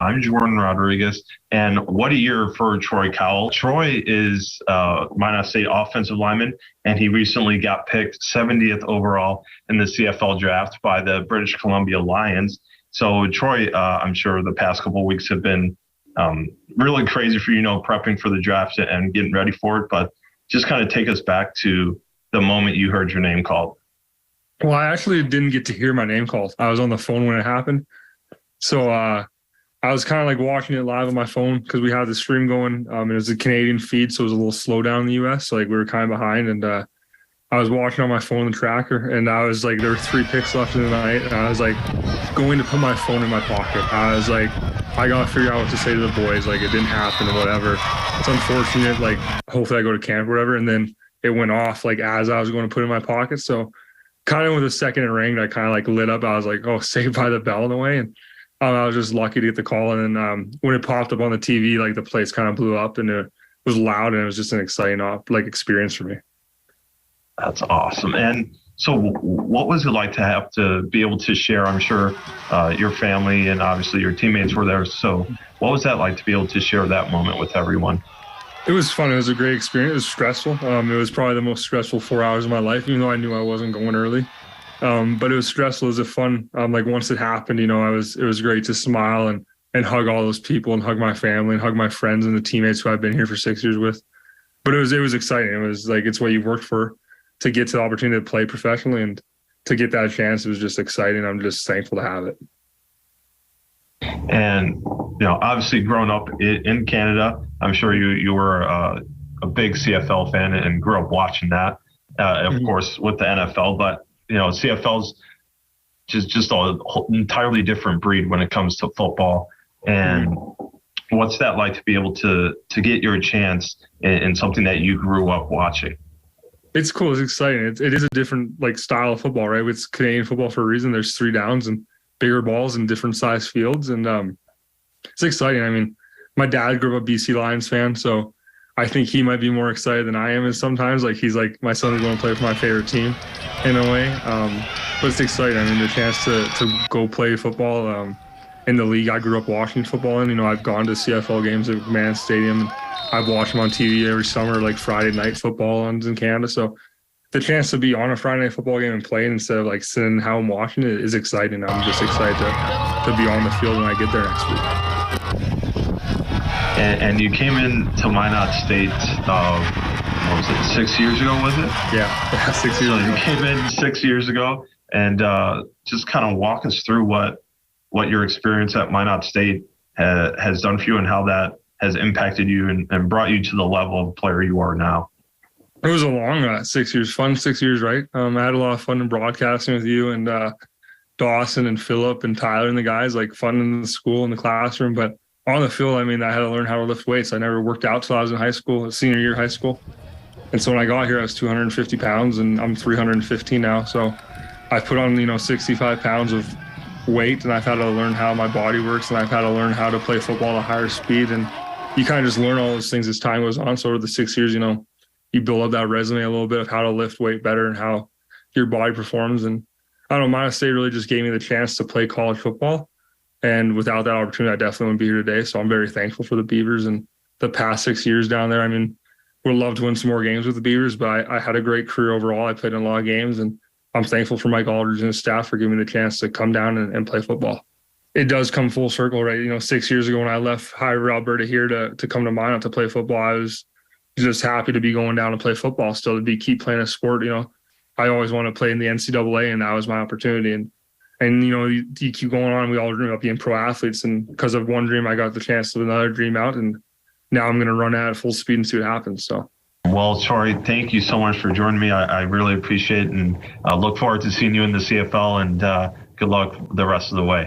I'm Jordan Rodriguez, and what a year for Troy Kowal. Troy is Minot State offensive lineman, and he recently got picked 70th overall in the CFL draft by the British Columbia Lions. So Troy, I'm sure the past couple of weeks have been really crazy for prepping for the draft and getting ready for it. But just kind of take us back to the moment you heard your name called. Well, I actually didn't get to hear my name called. I was on the phone when it happened. So I was kind of like watching it live on my phone because we had the stream going. It was a Canadian feed, so it was a little slow down in the US. So like we were kind of behind, and I was watching on my phone the tracker, and I was like, there were 3 picks left in the night, and I was like going to put my phone in my pocket. I was like, I gotta figure out what to say to the boys. Like it didn't happen or whatever. It's unfortunate. Like hopefully I go to camp or whatever. And then it went off like as I was going to put it in my pocket. So kind of with the second it rang, I kind of like lit up. I was like, oh, Saved by the Bell in a way. And I was just lucky to get the call. And then when it popped up on the TV, like the place kind of blew up and it was loud, and it was just an exciting experience for me. That's awesome. And so what was it like to have to be able to share? I'm sure your family and obviously your teammates were there. So what was that like to be able to share that moment with everyone? It was fun. It was a great experience. It was stressful. It was probably the most stressful 4 hours of my life, even though I knew I wasn't going early. But it was stressful. It was fun. Like once it happened, it was great to smile and hug all those people and hug my family and hug my friends and the teammates who I've been here for 6 years with. But it was exciting. It was like, it's what you worked for to get to the opportunity to play professionally, and to get that chance. It was just exciting. I'm just thankful to have it. And, obviously growing up in Canada, I'm sure you were a big CFL fan and grew up watching that, of course, with the NFL. But, CFL's just an entirely different breed when it comes to football. And what's that like to be able to get your chance in something that you grew up watching? It's cool. It's exciting. It is a different style of football, right? It's Canadian football for a reason. There's 3 downs and bigger balls and different size fields. And it's exciting. I mean, my dad grew up a BC Lions fan, so I think he might be more excited than I am. And sometimes he's like, my son's going to play for my favorite team in a way. But it's exciting. I mean, the chance to go play football in the league I grew up watching football in. I've gone to CFL games at Man Stadium, and I've watched them on TV every summer, like Friday night football in Canada. So the chance to be on a Friday night football game and playing instead of sitting how I'm watching it is exciting. I'm just excited to be on the field when I get there next week. And you came into Minot State, what was it, 6 years ago, was it? Yeah, 6 years ago. You came in 6 years ago, and just kind of walk us through what your experience at Minot State has done for you and how that has impacted you and brought you to the level of player you are now. It was a long 6 years, fun 6 years, right? I had a lot of fun in broadcasting with you and Dawson and Phillip and Tyler and the guys, fun in the school, in the classroom. But on the field, I had to learn how to lift weights. I never worked out till I was in high school, senior year of high school. And so when I got here, I was 250 pounds, and I'm 315 now. So I put on, 65 pounds of weight, and I've had to learn how my body works, and I've had to learn how to play football at a higher speed. And you kind of just learn all those things as time goes on. So over the 6 years, you build up that resume a little bit of how to lift weight better and how your body performs. And I don't know, Minot State really just gave me the chance to play college football. And without that opportunity, I definitely wouldn't be here today. So I'm very thankful for the Beavers and the past 6 years down there. Would love to win some more games with the Beavers, but I had a great career overall. I played in a lot of games, and I'm thankful for Mike Aldridge and his staff for giving me the chance to come down and play football. It does come full circle, right? 6 years ago when I left High River, Alberta here to come to Minot to play football, I was just happy to be going down and play football still, to keep playing a sport. I always wanted to play in the NCAA, and that was my opportunity. And you keep going on. We all dream about being pro athletes, and because of one dream, I got the chance to another dream out, and now I'm going to run at full speed and see what happens. So. Well, Troy, thank you so much for joining me. I really appreciate it, and look forward to seeing you in the CFL, and good luck the rest of the way.